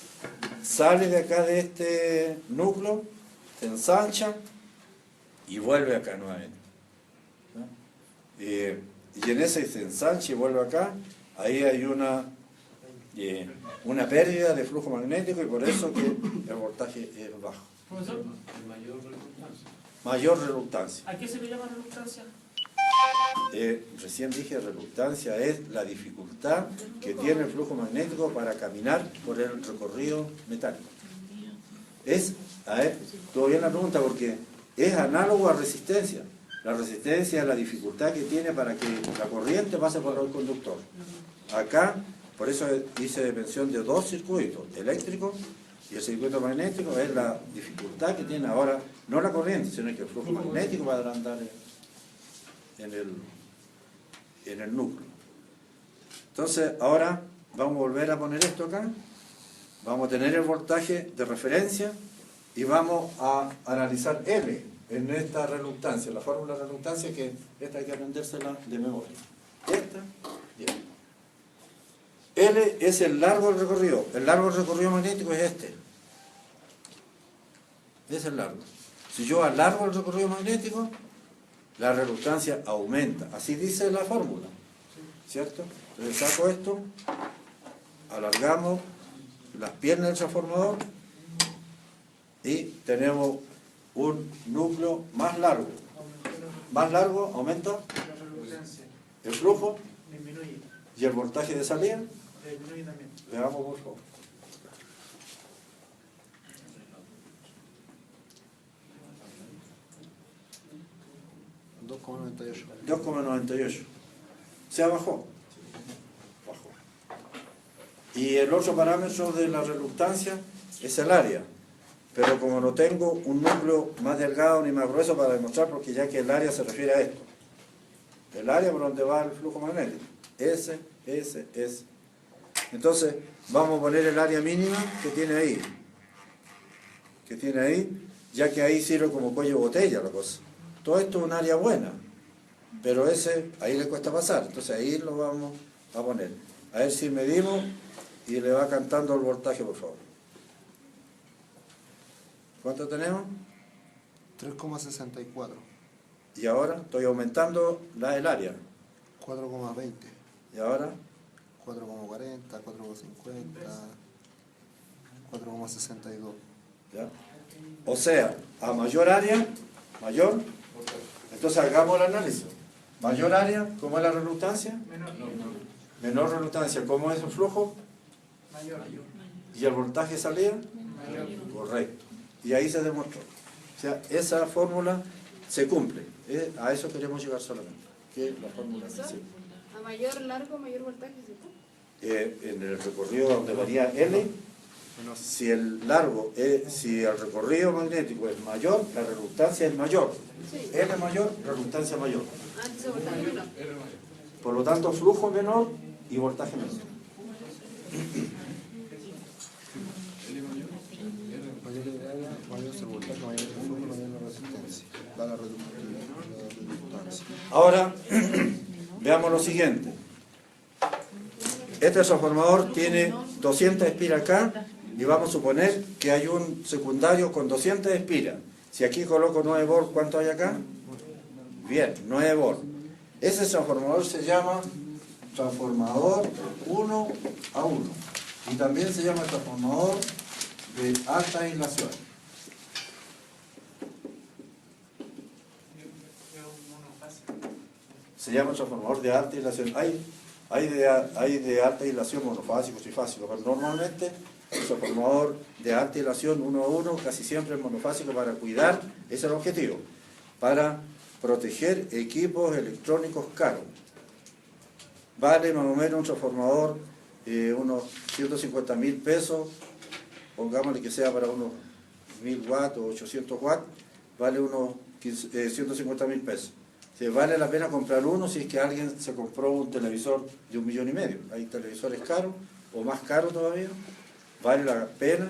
sale de acá de este núcleo, se ensancha y vuelve acá nuevamente. ¿No? Y en ese se ensancha y vuelve acá, ahí hay una pérdida de flujo magnético y por eso que el voltaje es bajo. Profesor, Mayor reluctancia. Mayor reluctancia. ¿a qué se le llama reluctancia? Recién dije reluctancia es la dificultad que tiene el flujo magnético para caminar por el recorrido metálico. Todo bien la pregunta porque es análogo a resistencia. La resistencia es la dificultad que tiene para que la corriente pase por el conductor. Acá, por eso hice mención de dos circuitos, eléctricos y el circuito magnético, es la dificultad que tiene ahora, no la corriente, sino que el flujo magnético va a andar en el núcleo. Entonces, ahora vamos a volver a poner esto acá, vamos a tener el voltaje de referencia y vamos a analizar L en esta reluctancia, la fórmula de reluctancia que esta hay que aprendérsela de memoria. Esta y esta. L es el largo del recorrido. El largo del recorrido magnético es este. Es el largo. Si yo alargo el recorrido magnético, la reluctancia aumenta. Así dice la fórmula. ¿Cierto? Entonces saco esto, alargamos las piernas del transformador y tenemos un núcleo más largo. Más largo aumenta La reluctancia el flujo disminuye, y el voltaje de salida. disminuye también. Veamos por favor. $2,98. 2,98. Se bajó. Bajó. Y el otro parámetro de la reluctancia es el área. Pero como no tengo un núcleo más delgado ni más grueso para demostrar, porque ya que el área se refiere a esto. El área por donde va el flujo magnético. S. Entonces, vamos a poner el área mínima que tiene ahí. Ya que ahí sirve como cuello de botella la cosa. Todo esto es un área buena, pero ahí le cuesta pasar, entonces ahí lo vamos a poner. A ver si medimos y le va cantando el voltaje, por favor. ¿Cuánto tenemos? 3,64. Y ahora estoy aumentando el área. 4,20. Y ahora 4,40, 4,50, 4,62. ¿ya? O sea, a mayor área, mayor. Entonces hagamos el análisis. Mayor área, ¿cómo es la reluctancia? Menor reluctancia, ¿cómo es el flujo? Mayor. ¿Y el voltaje de salida? Correcto. Y ahí se demostró. O sea, esa fórmula se cumple. A eso queremos llegar solamente. Que la fórmula ¿Eso? sí. A mayor largo, mayor voltaje, ¿cierto? En el recorrido donde varía L, si el recorrido magnético es mayor, la reluctancia es mayor. Sí. L mayor, reluctancia mayor. Antes voltaje menor. Por lo tanto, flujo menor y voltaje menor. Mayor el área, mayor es el voltaje, mayor el flujo, mayor la resistencia. Da la reluctancia. Ahora, veamos lo siguiente. Este transformador tiene 200 espiras acá y vamos a suponer que hay un secundario con 200 espiras. Si aquí coloco 9 volts, ¿cuánto hay acá? Bien, 9 volts. Ese transformador se llama transformador 1 a 1 y también se llama transformador de alta aislación. Se llama transformador de alta aislación. Hay de alta aislación monofásico, trifásico, pero normalmente el transformador de alta aislación 1 a 1 casi siempre es monofásico para cuidar, ese es el objetivo, para proteger equipos electrónicos caros. Vale más o menos un transformador unos 150.000 pesos, pongámosle que sea para unos 1000 watts o 800 watts, vale unos 150.000 pesos. Vale la pena comprar uno si es que alguien se compró un televisor de 1,5 millones. Hay televisores caros o más caros todavía. Vale la pena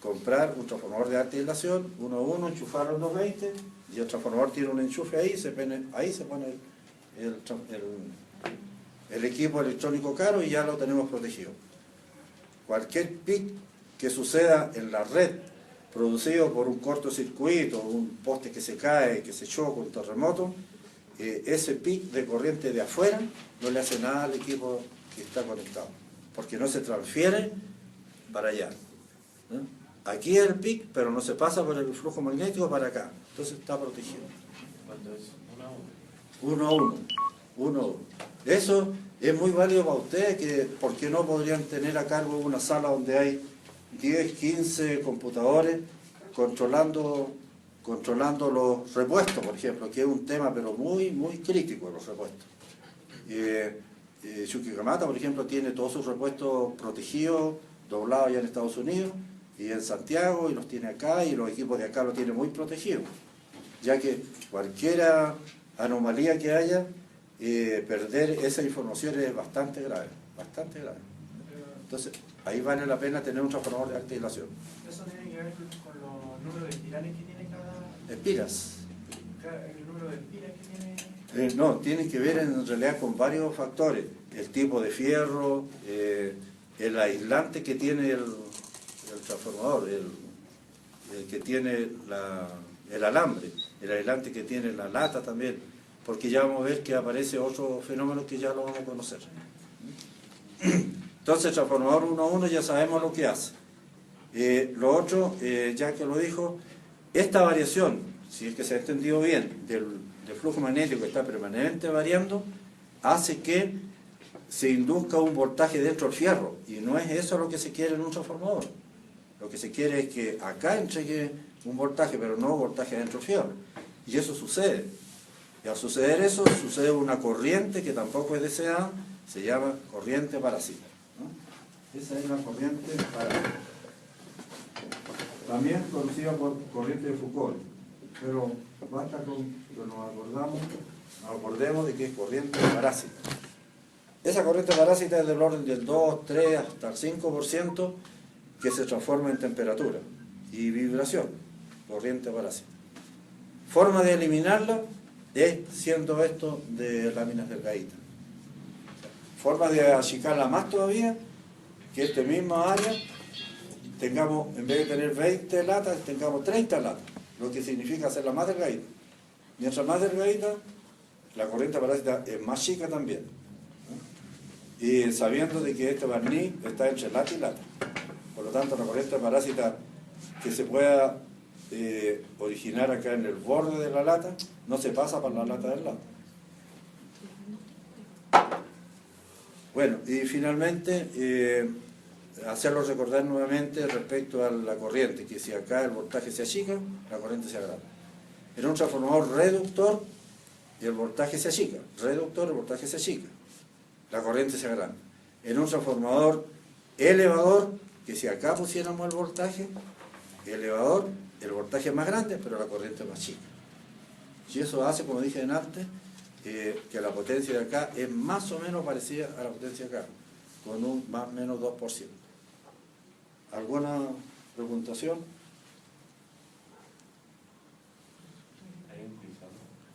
comprar un transformador de alta aislación, 1 a 1, enchufarlo en 220 Y el transformador tiene un enchufe ahí se pone el equipo electrónico caro y ya lo tenemos protegido. Cualquier pic que suceda en la red producido por un cortocircuito, un poste que se cae, que se choca, un terremoto, ese pic de corriente de afuera no le hace nada al equipo que está conectado, porque no se transfiere para allá. Aquí es el pic, pero no se pasa por el flujo magnético para acá, entonces está protegido. ¿Cuánto es? 1 a 1. Eso es muy válido para ustedes, que ¿por qué no podrían tener a cargo una sala donde hay 10, 15 computadores controlando los repuestos, por ejemplo, que es un tema pero muy crítico, los repuestos. Chuquicamata, por ejemplo, tiene todos sus repuestos protegidos, doblados allá en Estados Unidos y en Santiago, y los tiene acá, y los equipos de acá los tienen muy protegidos, ya que cualquier anomalía que haya, perder esa información es bastante grave, bastante grave. Entonces, ahí vale la pena tener un transformador de alta aislación. ¿Eso tiene que ver con los números de espirales que tiene cada...? Espiras. ¿El número de espiras que tiene? No, tiene que ver en realidad con varios factores. El tipo de fierro, el aislante que tiene el transformador, el que tiene el alambre, el aislante que tiene la lata también, porque ya vamos a ver que aparece otro fenómeno que ya lo vamos a conocer. Entonces, el transformador 1 a 1 ya sabemos lo que hace. Lo otro, ya que lo dijo, esta variación, si es que se ha entendido bien, del flujo magnético que está permanentemente variando, hace que se induzca un voltaje dentro del fierro, y no es eso lo que se quiere en un transformador. Lo que se quiere es que acá entregue un voltaje, pero no voltaje dentro del fierro. Y eso sucede. Y al suceder eso, sucede una corriente que tampoco es deseada, se llama corriente parásita, ¿no? Esa es la corriente parásita. También conocida por corriente de Foucault, pero basta con que nos acordemos de que es corriente parásita. Esa corriente parásita es del orden del 2, 3, hasta el 5% que se transforma en temperatura y vibración, corriente parásita. Forma de eliminarla es siendo esto de láminas delgaditas. Forma de achicarla más todavía, que esta misma área tengamos, en vez de tener 20 latas, tengamos 30 latas, lo que significa hacerla más delgadita. Mientras más delgadita, la corriente parásita es más chica también, ¿no? Y sabiendo de que este barniz está entre lata y lata. Por lo tanto, la corriente parásita que se pueda originar acá en el borde de la lata, no se pasa para la lata del lado. Bueno, y finalmente, hacerlo recordar nuevamente respecto a la corriente, que si acá el voltaje se achica, la corriente se agranda. En un transformador reductor, el voltaje se achica. Reductor, el voltaje se achica. La corriente se agranda. En un transformador elevador, que si acá pusiéramos el voltaje, elevador, el voltaje es más grande, pero la corriente es más chica. Y eso hace, como dije antes, que la potencia de acá es más o menos parecida a la potencia de acá, con un más o menos 2%. ¿Alguna preguntación? ¿Hay un pulsador?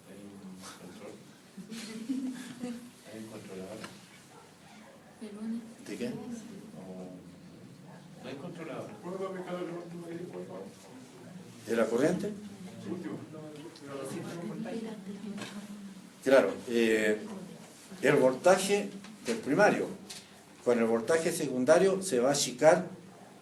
¿Hay un control? ¿Hay un controlador? ¿De qué? ¿No hay controlador? ¿De la corriente? Claro, el voltaje del primario con el voltaje secundario se va a achicar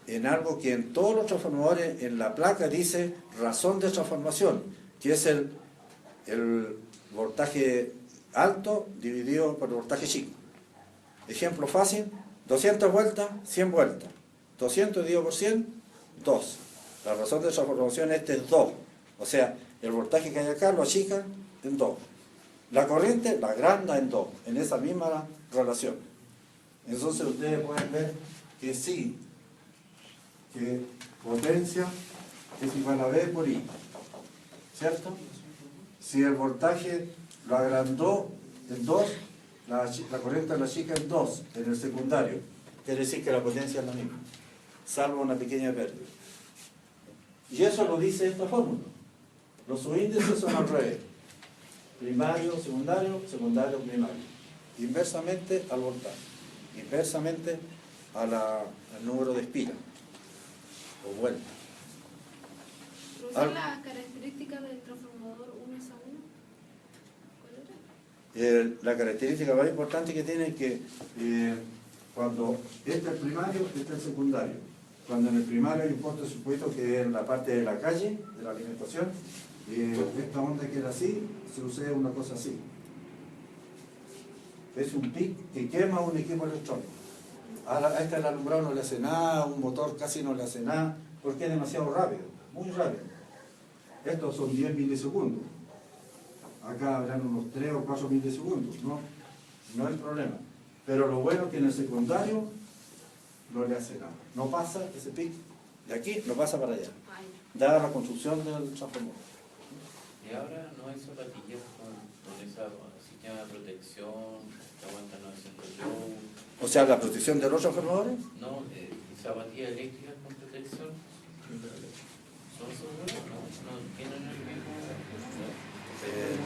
en algo que en todos los transformadores en la placa dice razón de transformación, que es el voltaje alto dividido por el voltaje chico. Ejemplo fácil, 200 vueltas, 100 vueltas. 200 dividido por 100, 2. La razón de transformación es 2. O sea, el voltaje que hay acá lo achican en 2. La corriente la agranda en 2, en esa misma relación. Entonces ustedes pueden ver que sí, que potencia es igual a V por I, ¿cierto? Si el voltaje lo agrandó en 2, la corriente la chica en 2 en el secundario, quiere decir que la potencia es la misma, salvo una pequeña pérdida. Y eso lo dice esta fórmula. Los subíndices son al revés. Primario, secundario, secundario, primario. Inversamente al voltaje. Inversamente al número de espiras o vueltas. ¿Profesor, las características del transformador 1 es a 1? ¿Cuál era? La característica más importante que tiene es que cuando este es el primario, este es el secundario. Cuando en el primario hay un cortocircuito que es en la parte de la calle, de la alimentación, esta onda que era así, se sucede una cosa así. Es un pic que quema un equipo electrónico. A este el alumbrado no le hace nada, un motor casi no le hace nada, porque es demasiado rápido, muy rápido. Estos son 10 milisegundos. Acá habrán unos 3 o 4 milisegundos, no hay problema. Pero lo bueno es que en el secundario no le hace nada. No pasa ese pic de aquí, no pasa para allá, dada la construcción del transformador. Y ahora no hay zapatillas con ese sistema de protección que aguantan 900 joules. O sea, la protección de los transformadores. No, zapatillas eléctricas con protección. ¿Son seguros? No tienen el mismo.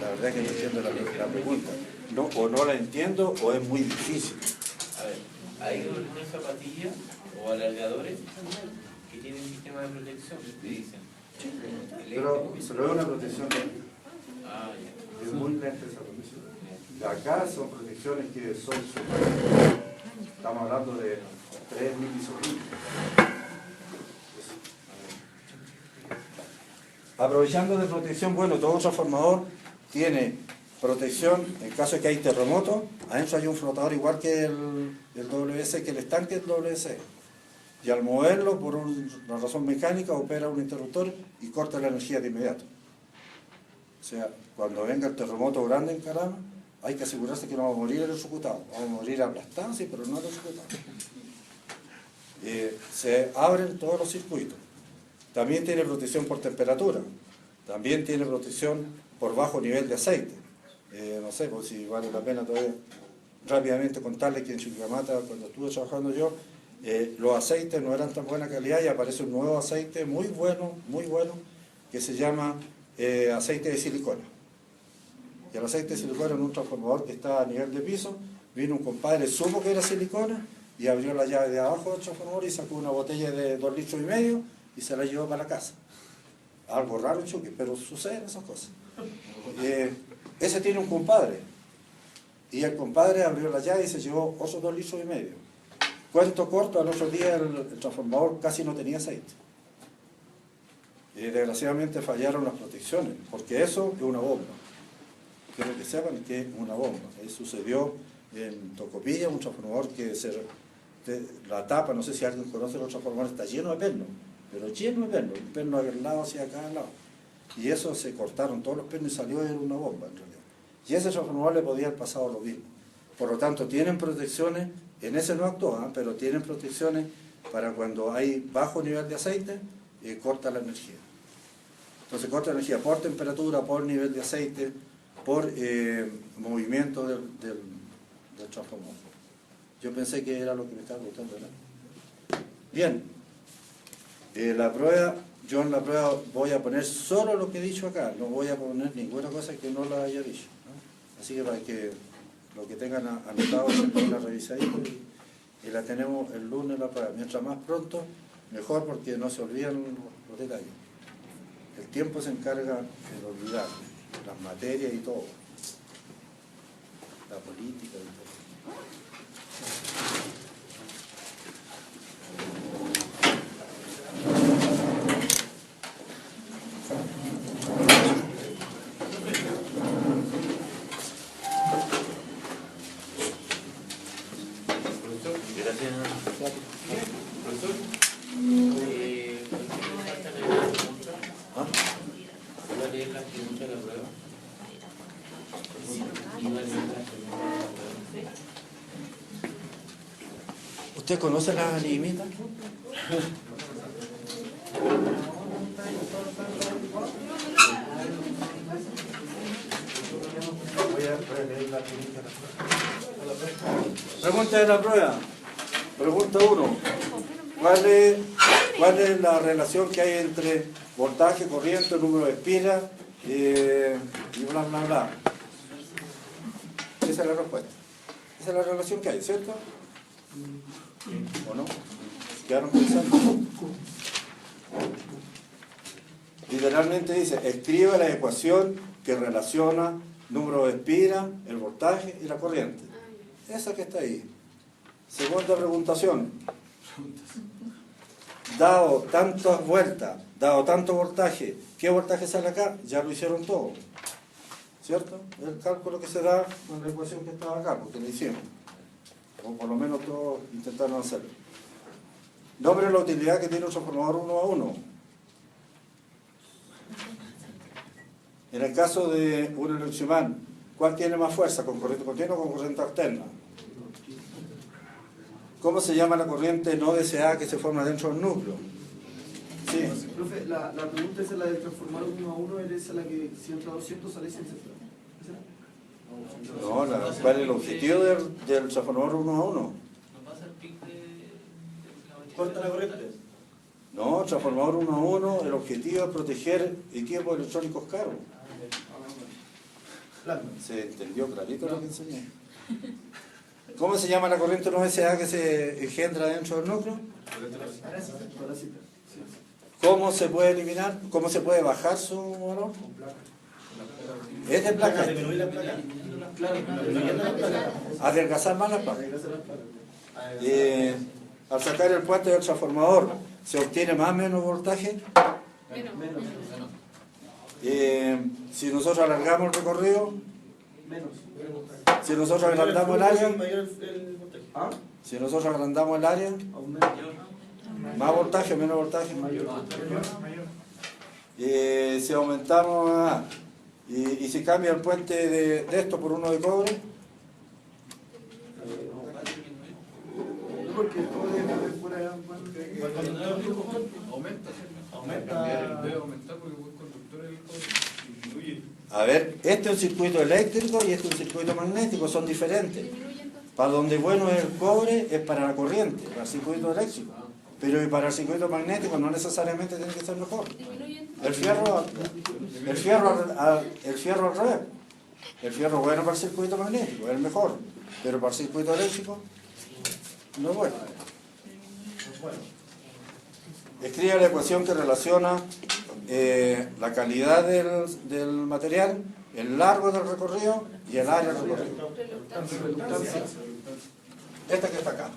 La verdad que no entiendo la pregunta. No, o no la entiendo o es muy difícil. A ver, hay algunas zapatillas o alargadores que tienen sistema de protección, te dicen. Pero es una protección lenta. Ah, ya. Es muy lenta esa protección. De acá son protecciones que son super. Estamos hablando de 3 milisegundos. Aprovechando de protección, bueno, todo transformador tiene protección en caso de que hay terremoto. Adentro hay un flotador igual que el WC, que el estanque del WC. Y al moverlo por una razón mecánica opera un interruptor y corta la energía de inmediato. O sea, cuando venga el terremoto grande en Calama, hay que asegurarse que no va a morir electrocutado. Vamos a morir aplastados, sí, pero no electrocutados. Se abren todos los circuitos. También tiene protección por temperatura. También tiene protección por bajo nivel de aceite. No sé, pues si vale la pena todavía rápidamente contarles que en Chuquicamata, cuando estuve trabajando yo, los aceites no eran tan buena calidad y aparece un nuevo aceite muy bueno, que se llama aceite de silicona. Y el aceite de silicona en un transformador que estaba a nivel de piso, vino un compadre, supo que era silicona y abrió la llave de abajo del transformador y sacó una botella de 2,5 litros y se la llevó para la casa. Algo raro, Chuque, pero suceden esas cosas. Ese tiene un compadre y el compadre abrió la llave y se llevó otros 2,5 litros. Cuento corto, al otro día el transformador casi no tenía aceite. Desgraciadamente fallaron las protecciones, porque eso es una bomba. Quiero que sepan que es una bomba. Sucedió en Tocopilla, un transformador que la tapa, no sé si alguien conoce los transformadores, está lleno de pernos, pero lleno de pernos, un perno del lado hacia cada lado. Y eso se cortaron todos los pernos y salió en una bomba en realidad. Y ese transformador le podía haber pasado lo mismo. Por lo tanto, tienen protecciones, en ese no actúa, pero tienen protecciones para cuando hay bajo nivel de aceite, corta la energía. Entonces corta la energía por temperatura, por nivel de aceite, por movimiento del transformador. Yo pensé que era lo que me estaba preguntando, ¿verdad? Bien, la prueba, yo en la prueba voy a poner solo lo que he dicho acá, no voy a poner ninguna cosa que no la haya dicho, ¿no? Así que para que lo que tengan anotado se pongan a revisar y la tenemos el lunes la prueba. Mientras más pronto, mejor, porque no se olvidan los detalles. El tiempo se encarga de olvidar las materias y todo, la política y todo. ¿Usted conoce la enigmita? Voy a leer la enigmita. Pregunta de la prueba. Pregunta 1. ¿Cuál es la relación que hay entre voltaje, corriente, número de espiras y bla, bla, bla. Esa es la respuesta. Esa es la relación que hay, ¿cierto? ¿O no? ¿Quedaron pensando? Literalmente dice, escribe la ecuación que relaciona número de espiras, el voltaje y la corriente. Esa que está ahí. Segunda preguntación. Dado tantas vueltas, dado tanto voltaje, ¿qué voltaje sale acá? Ya lo hicieron todo. ¿Cierto? El cálculo que se da con la ecuación que estaba acá, porque lo hicimos. O por lo menos todos intentaron hacerlo. Nombre la utilidad que tiene un transformador 1 a 1. En el caso de un electroimán, ¿cuál tiene más fuerza? ¿Con corriente continua o con corriente alterna? ¿Cómo se llama la corriente no deseada que se forma dentro del núcleo? Sí. Profe, la pregunta es la del transformador 1 a 1, ¿es la que si entra a 200 sale 100? No, ¿cuál es el objetivo del transformador 1 a 1? Corta la corriente. No, transformador 1 a 1, el objetivo es proteger equipos electrónicos caros. ¿Se entendió clarito lo que enseñé? ¿Cómo se llama la corriente no deseada que se engendra dentro del núcleo? ¿Cómo se puede eliminar? ¿Cómo se puede bajar su valor? Es de placa. Adelgazar más las placas. Al sacar el puente del transformador, ¿se obtiene más o menos voltaje? Menos. Si nosotros alargamos el recorrido, Menos. si nosotros agrandamos el área, ¿Ah? si nosotros agrandamos el área, Aumenta. más voltaje, menos voltaje. Si aumentamos, y si cambia el puente de esto por uno de cobre, No, porque el cobre fuera Debe aumentar porque buen conductor es el cobre. Disminuye. a ver, este es un circuito eléctrico y este es un circuito magnético, son diferentes. Para donde bueno es el cobre es para la corriente, para el circuito eléctrico. Pero para el circuito magnético no necesariamente tiene que ser mejor. El fierro al revés. El fierro bueno para el circuito magnético, es el mejor. Pero para el circuito eléctrico no es bueno. Escribe la ecuación que relaciona la calidad del material, el largo del recorrido y el área del recorrido. Esta que está acá.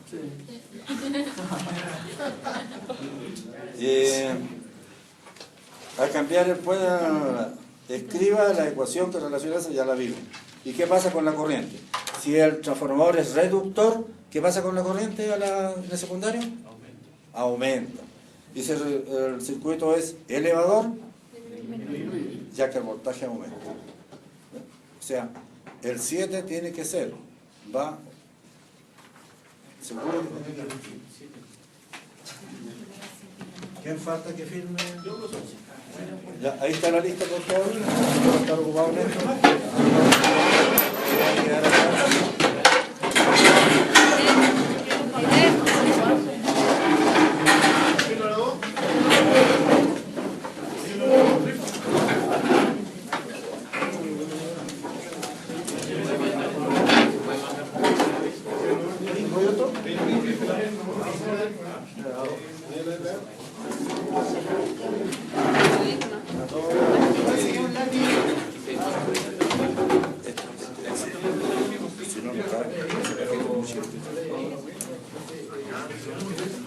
Al cambiar el puente, escriba la ecuación que relaciona esa, ya la vimos. ¿Y qué pasa con la corriente? Si el transformador es reductor, ¿qué pasa con la corriente en el secundario? Aumenta. Y si el circuito es elevador, ya que el voltaje aumenta. O sea, el 7 tiene que ser, va, ¿seguro? ¿Quién falta que firme? Ya, ahí está la lista, por favor. ¿Quién está ocupado en esto?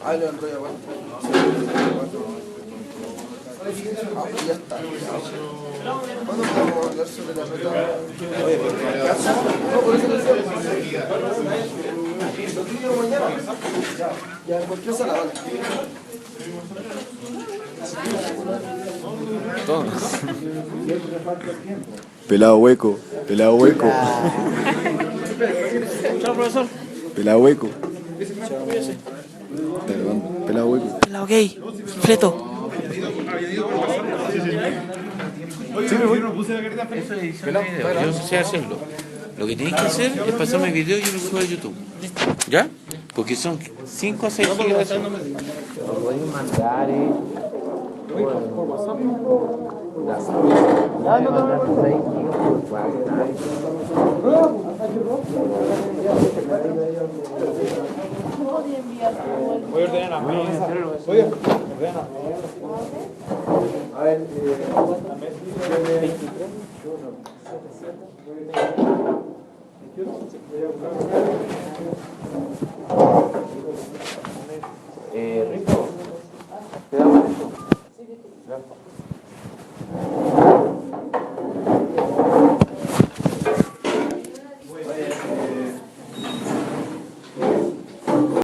Lo enrolla, bueno. Ya está. ¿Cuándo podemos hablar sobre la meta? Oye, pero no alcanza. No, por eso lo sé. Lo quiero mañana. Ya, en cualquier sala, vale. Pelado hueco, pelado hueco. Chao, profesor. Pelado hueco. Perdón, pelado hueco. Pelado gay. Fleto. Sí, me voy. Eso es edición de video. Yo sé hacerlo. Lo que tienes que hacer es pasarme el video y yo lo subo a YouTube. ¿Ya? Porque son 5 o 6 gigas. Lo voy a mandar, Voy a ordenar la mesa. Oye, ordena. A ver, Rico.